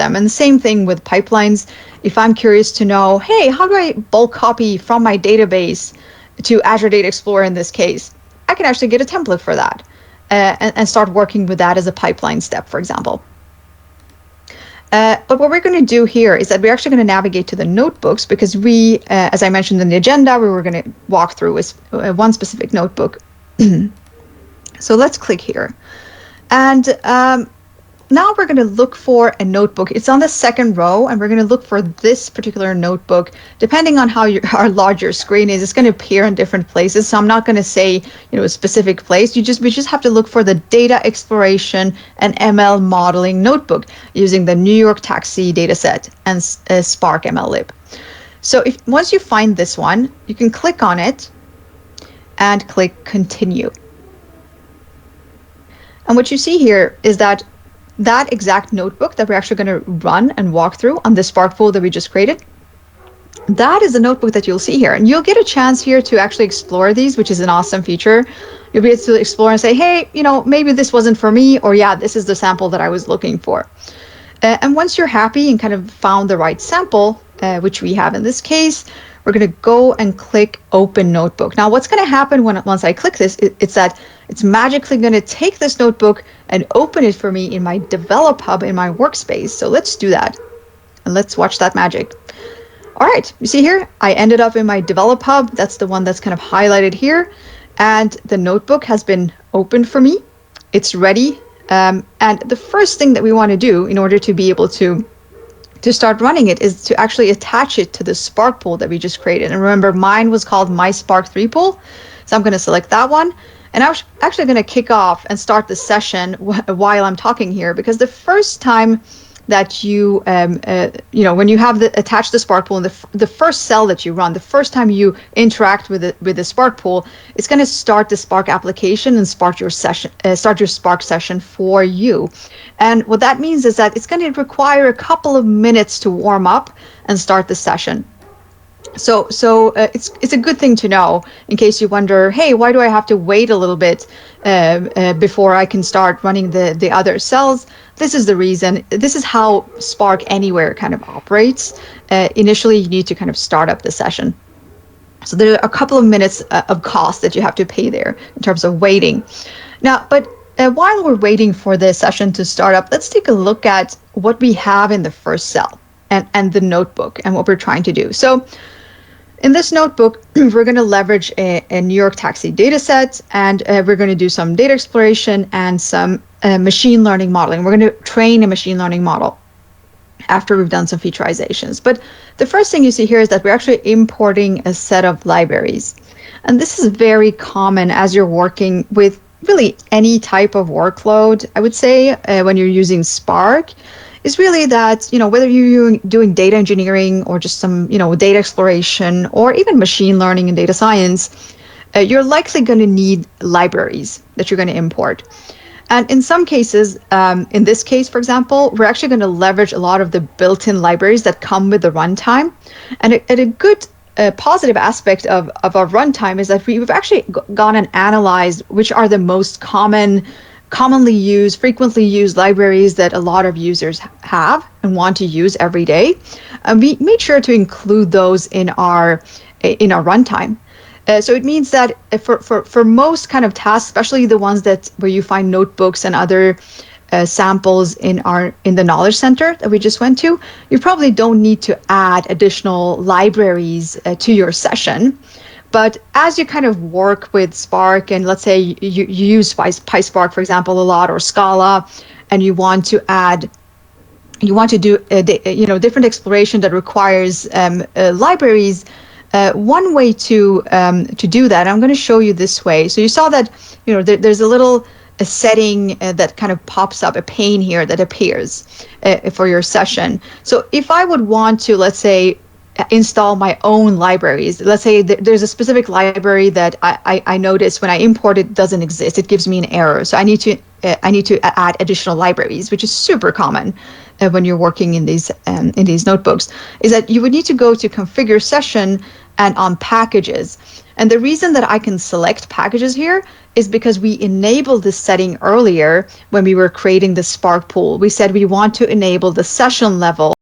them. And the same thing with pipelines. If I'm curious to know, hey, how do I bulk copy from my database to Azure Data Explorer in this case, I can actually get a template for that and start working with that as a pipeline step, for example. But what we're going to do here is that we're actually going to navigate to the notebooks because we, as I mentioned in the agenda, we were going to walk through one specific notebook. So let's click here. And now we're going to look for a notebook. It's on the second row, and we're going to look for this particular notebook. Depending on how large your screen is, it's going to appear in different places. So I'm not going to say, a specific place. We just have to look for the data exploration and ML modeling notebook using the New York Taxi dataset and Spark MLlib. So once you find this one, you can click on it and click Continue. And what you see here is that exact notebook that we're actually going to run and walk through on the Spark pool that we just created, that is the notebook that you'll see here. And you'll get a chance here to actually explore these, which is an awesome feature. You'll be able to explore and say, hey, maybe this wasn't for me, or yeah, this is the sample that I was looking for. And once you're happy and kind of found the right sample, which we have in this case, we're going to go and click Open Notebook. Now, what's going to happen once I click this, it's that it's magically going to take this notebook and open it for me in my Develop Hub in my workspace. So let's do that. And let's watch that magic. All right, you see here, I ended up in my Develop Hub. That's the one that's kind of highlighted here. And the notebook has been opened for me. It's ready. And the first thing that we want to do in order to be able to start running it is to actually attach it to the Spark pool that we just created. And remember, mine was called My Spark 3 pool. So I'm going to select that one. And I'm actually going to kick off and start the session while I'm talking here, because the first time that you, when you have attached the Spark pool, and the first cell that you run, the first time you interact with the Spark pool, it's going to start the Spark application and start your Spark session for you. And what that means is that it's going to require a couple of minutes to warm up and start the session. So it's a good thing to know in case you wonder, hey, why do I have to wait a little bit before I can start running the other cells? This is the reason. This is how Spark Anywhere kind of operates. Initially, you need to kind of start up the session. So there are a couple of minutes of cost that you have to pay there in terms of waiting. Now, but while we're waiting for the session to start up, let's take a look at what we have in the first cell and the notebook and what we're trying to do. So in this notebook, we're going to leverage a New York Taxi data set, and we're going to do some data exploration and some machine learning modeling. We're going to train a machine learning model after we've done some featureizations. But the first thing you see here is that we're actually importing a set of libraries. And this is very common as you're working with really any type of workload, I would say, when you're using Spark. Is really that, whether you're doing data engineering or just some, data exploration or even machine learning and data science, you're likely going to need libraries that you're going to import. And in some cases, in this case, for example, we're actually going to leverage a lot of the built-in libraries that come with the runtime. And a good positive aspect of our runtime is that we've actually gone and analyzed which are the most commonly used, frequently used libraries that a lot of users have and want to use every day. And we made sure to include those in our runtime. So it means that for most kind of tasks, especially the ones where you find notebooks and other samples in the knowledge center that we just went to, you probably don't need to add additional libraries to your session. But as you kind of work with Spark, and let's say you use PySpark, for example, a lot, or Scala, and you want to do different exploration that requires libraries. One way to do that, I'm going to show you this way. So you saw that there's a setting that kind of pops up, a pane here that appears for your session. So if I would want to, let's say, install my own libraries. Let's say there's a specific library that I notice when I import it doesn't exist. It gives me an error. So I need to add additional libraries, which is super common when you're working in these notebooks. Is that you would need to go to Configure Session and on packages. And the reason that I can select packages here is because we enabled this setting earlier when we were creating the Spark pool. We said we want to enable the session level